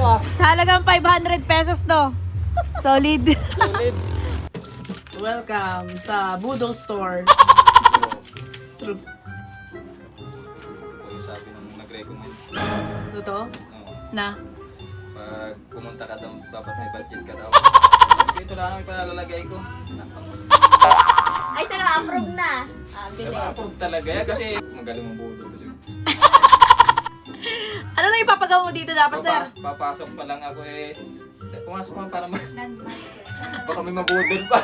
Sa halagang 500 pesos to. Solid. Solid. Welcome sa Budol Store. True. Ito yung sabi nung nag-recommend. Totoo? Oo. Na? Pag pumunta ka daw, dapat may budget ka daw. Ito lang ang ipalalagay ko. Ay, sir, approve na. Bilis. Approve talaga yan kasi magaling mong budo to siya. Ano na ipapagawa mo dito dapat, sir? Papasok pa lang ako eh. Pumasok pa para baka may mabudol pa.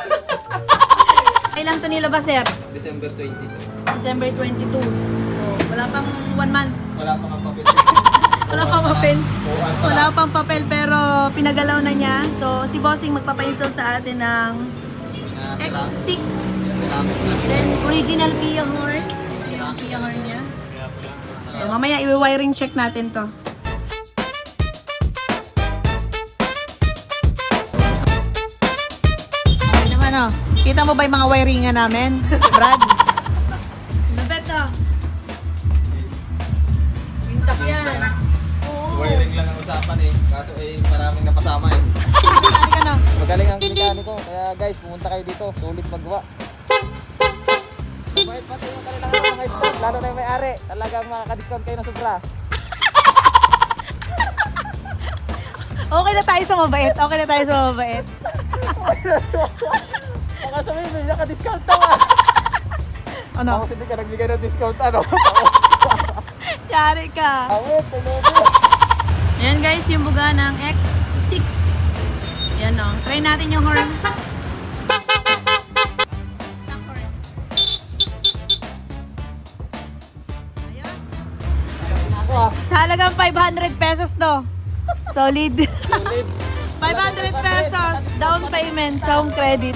Kailan to nilabas, sir? December 22. December 22. So, wala pang 1 month. Wala pa nga papel. Wala pang papel. Buwan pa Wala lang. pang papel pero pinagalaw na niya. So, si Bossing magpapa-install sa atin ng X6. Ceramic lang. Then, original Pia horn. Ito yung Pia horn niya. So, mamaya i-wiring check natin to. Okay naman, oh. Kita mo ba yung mga wiringan namin, Brad? Lupet, oh. Pintak yan. Oo. Wiring lang ang usapan eh. Kaso eh maraming napasama eh. Ano ka, no? Magaling ang mekaniko. Kaya guys, pumunta kayo dito. Sulit magawa. Mabait pati yung kanilang mga stock. Lalo na yung may-ari. Talagang makaka-discount kayo na sobra. Okay na tayo sa mabait. Okay na tayo sa mabait. Baka sabihin, may naka-discount na nga. Ano? Tapos hindi ka nagbigay ng discount ano. Yari ka. Awit, pinubi. Ayan guys, yung buga ng X6. Yan o. Try natin yung horn. Stock horn. Ayos. Sa halagang 500 pesos to. Solid. Sulit. 500 pesos. Down payment sa home credit.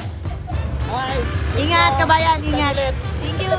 Hi. Ingat kabayan, ingat. Saglit. Thank you.